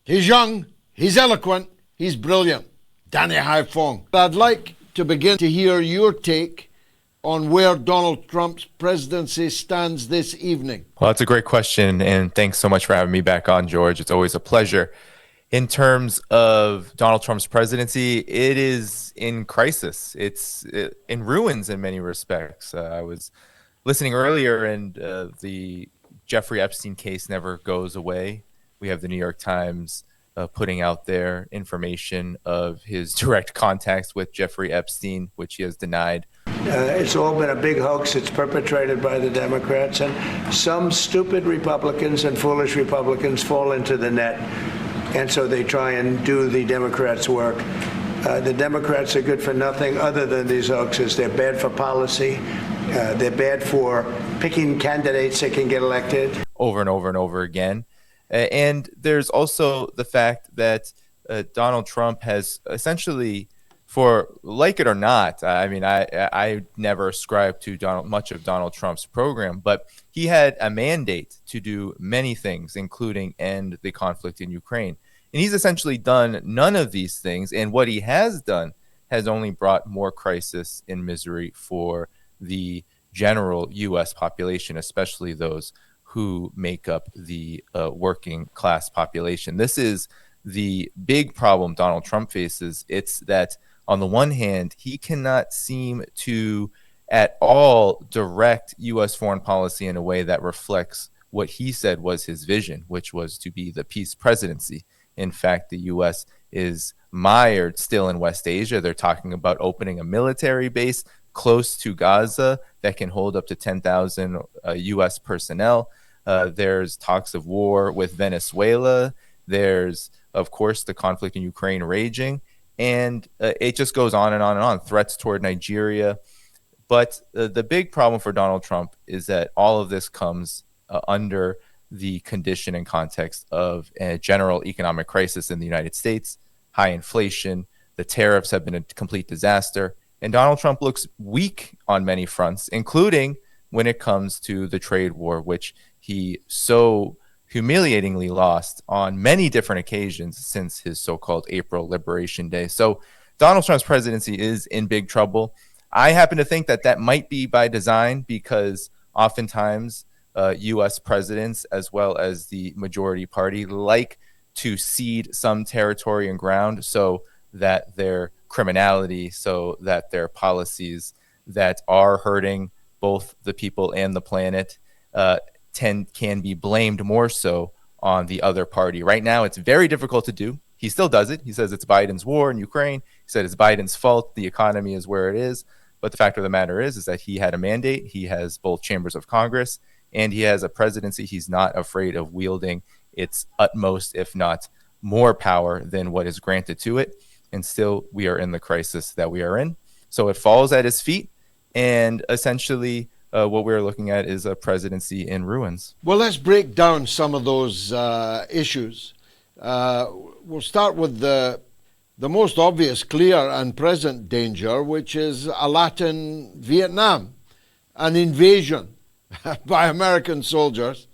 He's young, he's eloquent, he's brilliant. Danny Haiphong. I'd like to begin to hear your take on where Donald Trump's presidency stands this evening. Well, that's a great question, and thanks so much for having me back on, George. It's always a pleasure. In terms of Donald Trump's presidency, it is in crisis. It's in ruins in many respects. I was listening earlier, and the Jeffrey Epstein case never goes away. We have the New York Times putting out their information of his direct contacts with Jeffrey Epstein, which he has denied. It's all been a big hoax. It's perpetrated by the Democrats, and some stupid Republicans and foolish Republicans fall into the net, and so they try and do the Democrats' work. The Democrats are good for nothing other than these hoaxes. They're bad for policy. They're bad for picking candidates that can get elected. Over and over and over again. And there's also the fact that Donald Trump has essentially, for like it or not, I mean, I never ascribed to much of Donald Trump's program, but he had a mandate to do many things, including end the conflict in Ukraine. And he's essentially done none of these things. And what he has done has only brought more crisis and misery for the general U.S. population, especially those who make up the working class population. This is the big problem Donald Trump faces. It's that on the one hand, he cannot seem to at all direct U.S. foreign policy in a way that reflects what he said was his vision, which was to be the peace presidency. In fact, the U.S. is mired still in West Asia. They're talking about opening a military base close to Gaza that can hold up to 10,000 U.S. personnel. There's talks of war with Venezuela. There's, of course, the conflict in Ukraine raging. And it just goes on and on and on. Threats toward Nigeria. But the big problem for Donald Trump is that all of this comes under the condition and context of a general economic crisis in the United States, high inflation, the tariffs have been a complete disaster. And Donald Trump looks weak on many fronts, including when it comes to the trade war, which he so humiliatingly lost on many different occasions since his so-called April Liberation Day. So Donald Trump's presidency is in big trouble. I happen to think that that might be by design because oftentimes U.S. presidents, as well as the majority party, like to cede some territory and ground so that their criminality, so that their policies that are hurting both the people and the planet can be blamed more so on the other party. Right now, it's very difficult to do. He still does it. He says it's Biden's war in Ukraine. He said it's Biden's fault. The economy is where it is. But the fact of the matter is that he had a mandate. He has both chambers of Congress and he has a presidency. He's not afraid of wielding its utmost, if not more power than what is granted to it. And still, we are in the crisis that we are in. So it falls at his feet. And essentially, what we're looking at is a presidency in ruins. Well, let's break down some of those issues. We'll start with the most obvious, clear and present danger, which is a Latin Vietnam, an invasion by American soldiers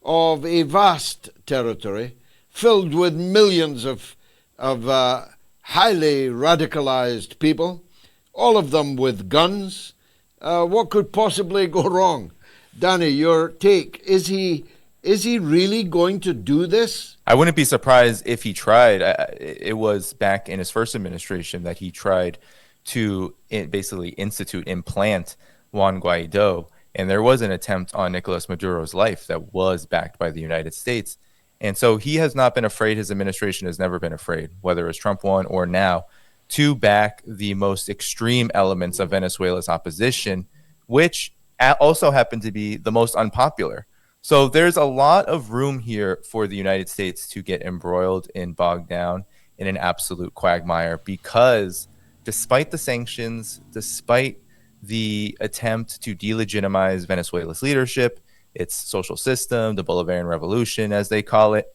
of a vast territory filled with millions of highly radicalized people, all of them with guns. What could possibly go wrong? Danny, your take. Is he really going to do this? I wouldn't be surprised if he tried. It was back in his first administration that he tried to basically implant Juan Guaido. And there was an attempt on Nicolas Maduro's life that was backed by the United States. And so he has not been afraid. His administration has never been afraid, whether it's Trump 1 or now, to back the most extreme elements of Venezuela's opposition, which also happen to be the most unpopular. So there's a lot of room here for the United States to get embroiled and bogged down in an absolute quagmire because despite the sanctions, despite the attempt to delegitimize Venezuela's leadership, its social system, the Bolivarian Revolution, as they call it,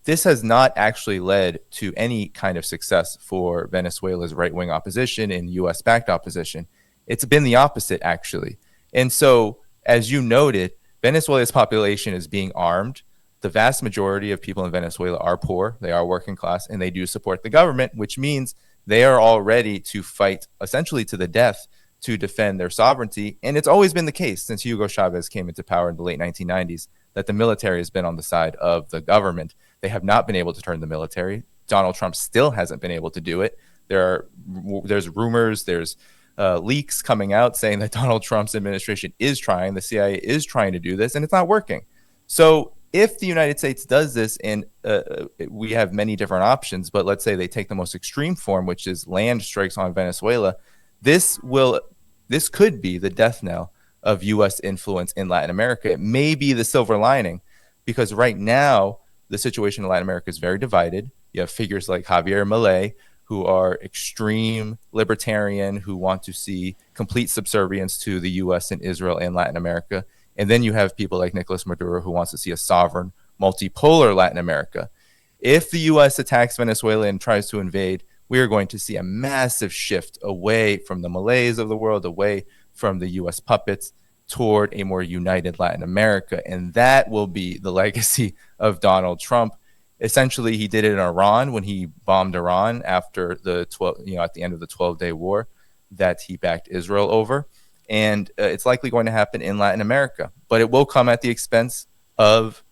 this has not actually led to any kind of success for Venezuela's right-wing opposition and U.S.-backed opposition. It's been the opposite, actually. And so, as you noted, Venezuela's population is being armed the vast majority of people in Venezuela are poor, they are working class, and they do support the government, which means they are all ready to fight essentially to the death to defend their sovereignty. And it's always been the case since Hugo Chavez came into power in the late 1990s that the military has been on the side of the government. They have not been able to turn the military. Donald Trump still hasn't been able to do it. There's rumors, there's leaks coming out saying that Donald Trump's administration is trying, the CIA is trying to do this, and it's not working. So if the United States does this, and we have many different options, but let's say they take the most extreme form, which is land strikes on Venezuela, this could be the death knell of U.S. influence in Latin America. It may be the silver lining, because right now the situation in Latin America is very divided. You have figures like Javier Milei, who are extreme libertarian, who want to see complete subservience to the U.S. and Israel and Latin America. And then you have people like Nicolas Maduro, who wants to see a sovereign, multipolar Latin America. If the U.S. attacks Venezuela and tries to invade, we are going to see a massive shift away from the Malays of the world, away from the U.S. puppets, toward a more united Latin America. And that will be the legacy of Donald Trump. Essentially, he did it in Iran when he bombed Iran after at the end of the 12-day war that he backed Israel over. And it's likely going to happen in Latin America, but it will come at the expense of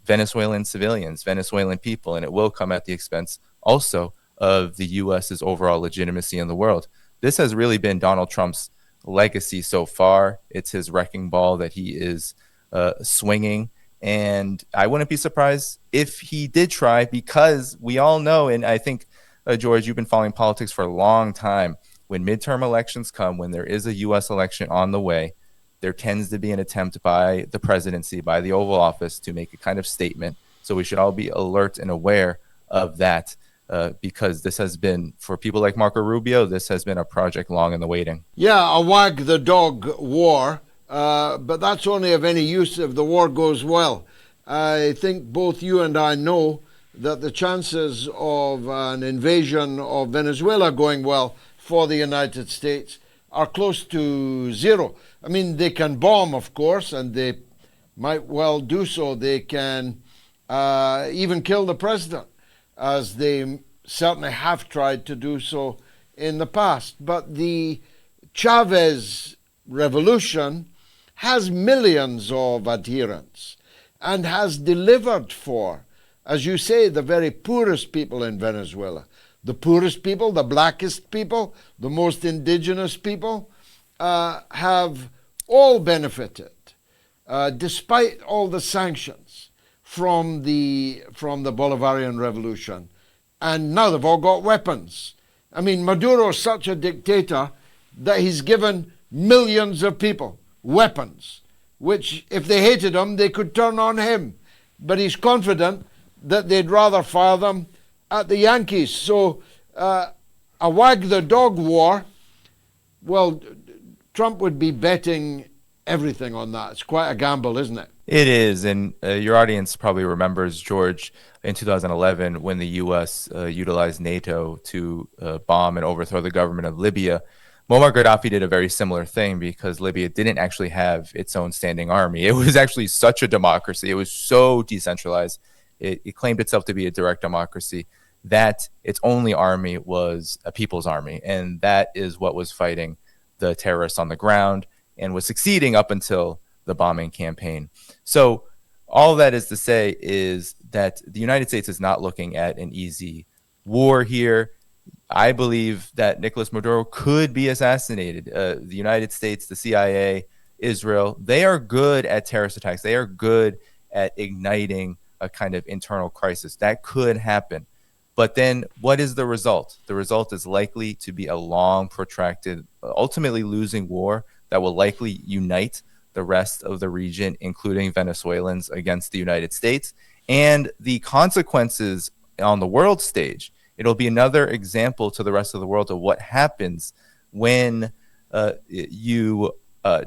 Venezuelan civilians, Venezuelan people, and it will come at the expense also of the U.S.'s overall legitimacy in the world. This has really been Donald Trump's legacy so far. It's his wrecking ball that he is swinging. And I wouldn't be surprised if he did try, because we all know, and I think, George, you've been following politics for a long time. When midterm elections come, when there is a U.S. election on the way, there tends to be an attempt by the presidency, by the Oval Office, to make a kind of statement. So we should all be alert and aware of that, because this has been, for people like Marco Rubio, this has been a project long in the waiting. Yeah, a wag the dog war, but that's only of any use if the war goes well. I think both you and I know that the chances of an invasion of Venezuela going well for the United States are close to zero. I mean, they can bomb, of course, and they might well do so. They can even kill the president, as they certainly have tried to do so in the past. But the Chavez revolution has millions of adherents and has delivered for, as you say, the very poorest people in Venezuela. The poorest people, the blackest people, the most indigenous people have all benefited, despite all the sanctions from the Bolivarian revolution. And now they've all got weapons. I mean, Maduro is such a dictator that he's given millions of people weapons, which if they hated him, they could turn on him. But he's confident that they'd rather fire them at the Yankees. So a wag the dog war, well, Trump would be betting everything on that. It's quite a gamble, isn't it? It is. And your audience probably remembers, George, in 2011, when the U.S. Utilized NATO to bomb and overthrow the government of Libya. Muammar Gaddafi did a very similar thing, because Libya didn't actually have its own standing army. It was actually such a democracy. It was so decentralized. It claimed itself to be a direct democracy, that its only army was a people's army. And that is what was fighting the terrorists on the ground and was succeeding up until the bombing campaign. So all that is to say is that the United States is not looking at an easy war here. I believe that Nicolas Maduro could be assassinated. The United States, the CIA, Israel, they are good at terrorist attacks. They are good at igniting a kind of internal crisis. That could happen. But then what is the result? The result is likely to be a long, protracted, ultimately losing war that will likely unite the rest of the region, including Venezuelans, against the United States. And the consequences on the world stage, it'll be another example to the rest of the world of what happens when you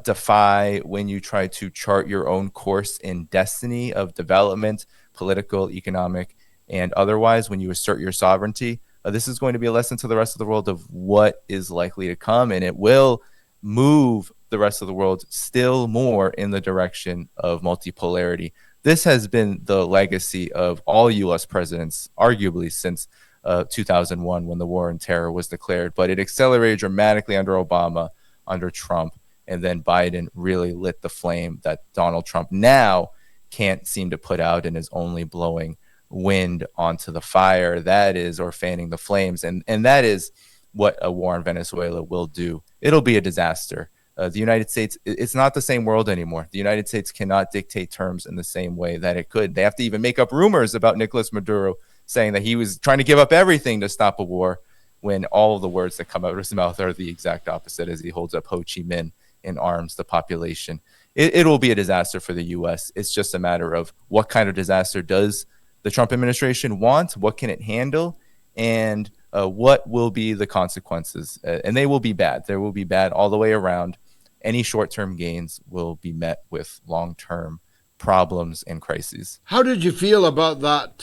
defy, when you try to chart your own course in destiny of development, political, economic, and otherwise, when you assert your sovereignty. This is going to be a lesson to the rest of the world of what is likely to come, and it will move the rest of the world still more in the direction of multipolarity This has been the legacy of all U.S. presidents, arguably since 2001 when the war on terror was declared. But it accelerated dramatically under Obama, under Trump, and then Biden really lit the flame that Donald Trump now can't seem to put out and is only blowing wind onto the fire. That is, or fanning the flames. And that is what a war in Venezuela will do. It'll be a disaster. The United States, it's not the same world anymore. The United States cannot dictate terms in the same way that it could. They have to even make up rumors about Nicolas Maduro saying that he was trying to give up everything to stop a war, when all of the words that come out of his mouth are the exact opposite, as he holds up Ho Chi Minh and arms the population. It will be a disaster for the U.S. It's just a matter of what kind of disaster does the Trump administration want, what can it handle, and what will be the consequences. And they will be bad. They will be bad all the way around. Any short-term gains will be met with long-term problems and crises. How did you feel about that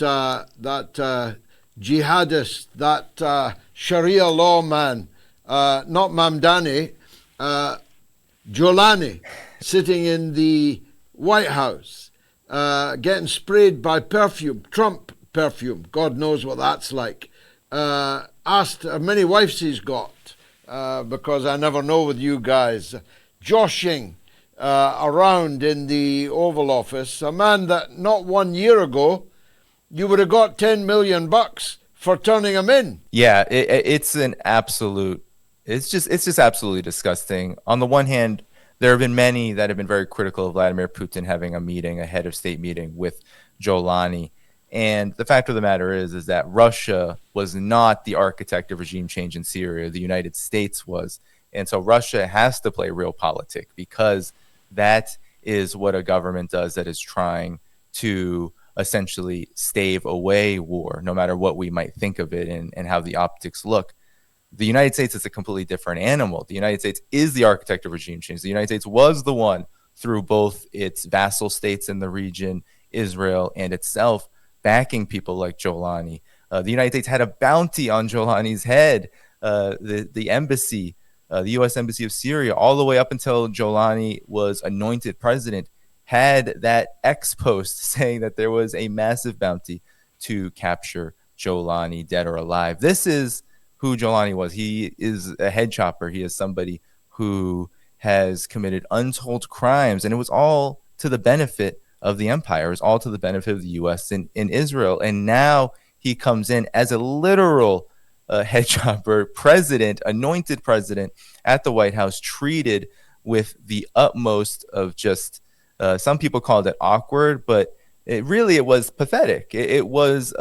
jihadist, that Sharia law man, not Mamdani, Jolani, sitting in the White House, getting sprayed by perfume, Trump perfume, God knows what that's like, asked how many wives he's got, because I never know with you guys, joshing around in the Oval Office, a man that not 1 year ago you would have got $10 million for turning him in. Yeah, it's just absolutely disgusting. On the one hand, there have been many that have been very critical of Vladimir Putin having a head of state meeting with Jolani. And the fact of the matter is that Russia was not the architect of regime change in Syria. The United States was. And so Russia has to play realpolitik, because that is what a government does that is trying to essentially stave away war, no matter what we might think of it and how the optics look. The United States is a completely different animal. The United States is the architect of regime change. The United States was the one, through both its vassal states in the region, Israel, and itself, backing people like Jolani. The United States had a bounty on Jolani's head. The embassy, the U.S. Embassy of Syria, all the way up until Jolani was anointed president, had that ex post saying that there was a massive bounty to capture Jolani, dead or alive. This is who Jolani was. He is a head chopper. He is somebody who has committed untold crimes, and it was all to the benefit of the empire. It was all to the benefit of the U.S. in Israel. And now he comes in as a literal head chopper, president, anointed president at the White House, treated with the utmost of just, some people called it awkward, but it was pathetic. It was,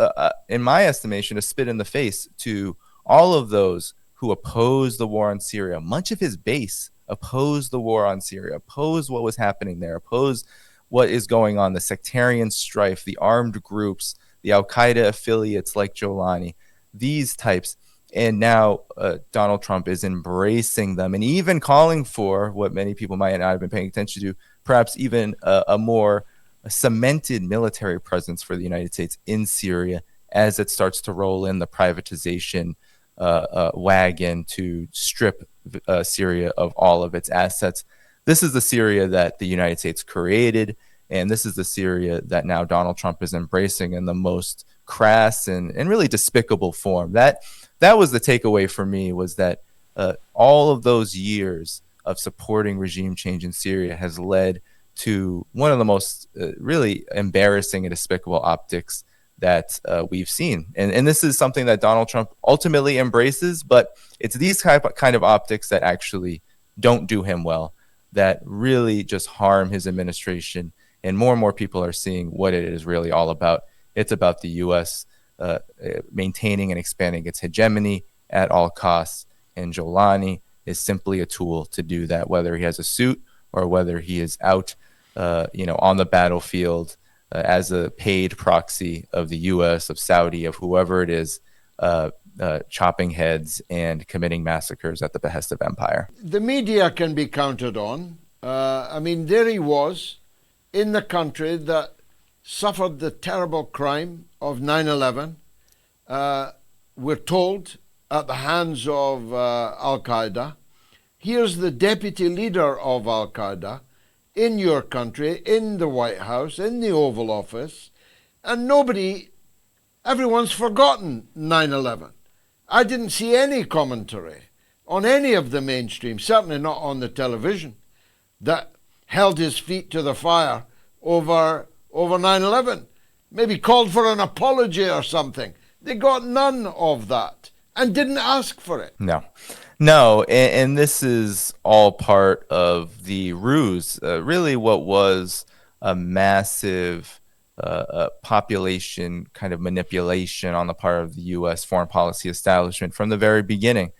in my estimation, a spit in the face to all of those who opposed the war on Syria. Much of his base opposed the war on Syria, opposed what was happening there, opposed what is going on, the sectarian strife, the armed groups, the Al-Qaeda affiliates like Jolani, these types. And now Donald Trump is embracing them and even calling for what many people might not have been paying attention to, perhaps even a more cemented military presence for the United States in Syria as it starts to roll in the privatization wagon to strip Syria of all of its assets. This is the Syria that the United States created, and this is the Syria that now Donald Trump is embracing in the most crass and really despicable form. That was the takeaway for me, was that all of those years of supporting regime change in Syria has led to one of the most really embarrassing and despicable optics that we've seen. And this is something that Donald Trump ultimately embraces, but it's these kind of optics that actually don't do him well, that really just harm his administration. And more people are seeing what it is really all about. It's about the U.S. Maintaining and expanding its hegemony at all costs. And Jolani is simply a tool to do that, whether he has a suit or whether he is out, on the battlefield as a paid proxy of the U.S., of Saudi, of whoever it is, chopping heads and committing massacres at the behest of empire. The media can be counted on. There he was in the country that suffered the terrible crime of 9/11. We're told at the hands of Al-Qaeda. Here's the deputy leader of Al-Qaeda in your country, in the White House, in the Oval Office, and everyone's forgotten 9/11. I didn't see any commentary on any of the mainstream, certainly not on the television, that held his feet to the fire over 9/11. Maybe called for an apology or something. They got none of that and didn't ask for it. No, and this is all part of the ruse. Really, what was a massive population kind of manipulation on the part of the U.S. foreign policy establishment from the very beginning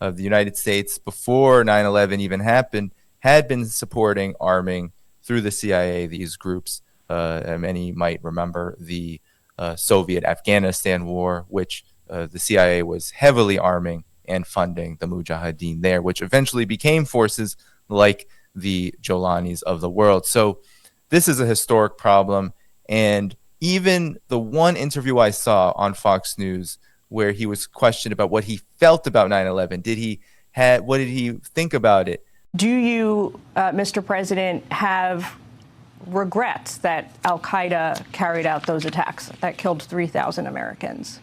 of the United States, before 9/11 even happened, had been supporting, arming through the CIA these groups. Many might remember the Soviet Afghanistan war, which the CIA was heavily arming and funding the Mujahideen there, which eventually became forces like the Jolanis of the world. So this is a historic problem. And even the one interview I saw on Fox News where he was questioned about what he felt about 9/11, what did he think about it? Do you, Mr. President, have regrets that al-Qaeda carried out those attacks that killed 3,000 Americans?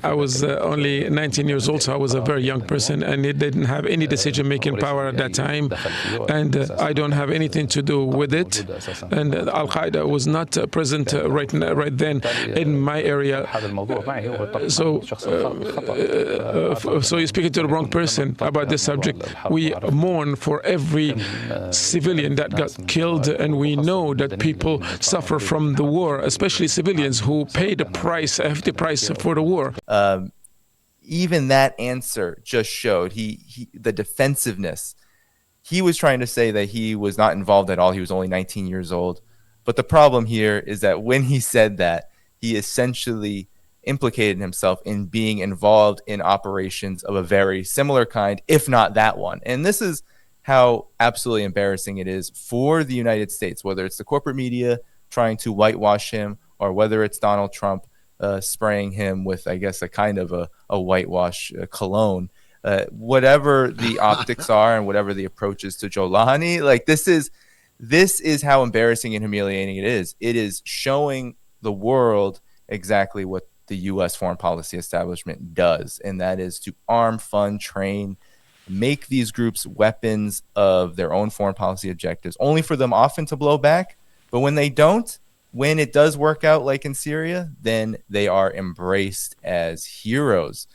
I was only 19 years old, so I was a very young person, and it didn't have any decision-making power at that time, and I don't have anything to do with it. And Al-Qaeda was not present right then in my area. So you're speaking to the wrong person about this subject. We mourn for every civilian that got killed, and we know that people suffer from the war, especially civilians who pay the price, a hefty price for the war. Even that answer just showed the defensiveness. He was trying to say that he was not involved at all. He was only 19 years old. But the problem here is that when he said that, he essentially implicated himself in being involved in operations of a very similar kind, if not that one. And this is how absolutely embarrassing it is for the United States, whether it's the corporate media trying to whitewash him or whether it's Donald Trump spraying him with, I guess, a kind of a whitewash cologne. Whatever the optics are and whatever the approach is to Jolani, like this is how embarrassing and humiliating it is. It is showing the world exactly what the U.S. foreign policy establishment does, and that is to arm, fund, train, make these groups weapons of their own foreign policy objectives, only for them often to blow back. But when they don't, when it does work out, like in Syria, then they are embraced as heroes,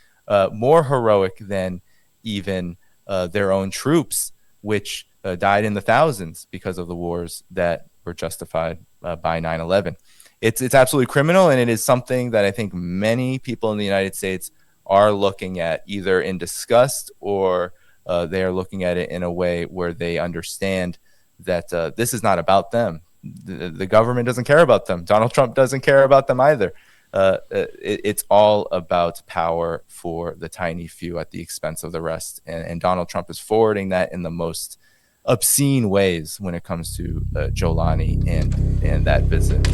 more heroic than even their own troops, which died in the thousands because of the wars that were justified by 9/11. It's absolutely criminal, and it is something that I think many people in the United States are looking at either in disgust or they are looking at it in a way where they understand that this is not about them. The government doesn't care about them. Donald Trump doesn't care about them either. It's all about power for the tiny few at the expense of the rest. And Donald Trump is forwarding that in the most obscene ways when it comes to Jolani and that visit.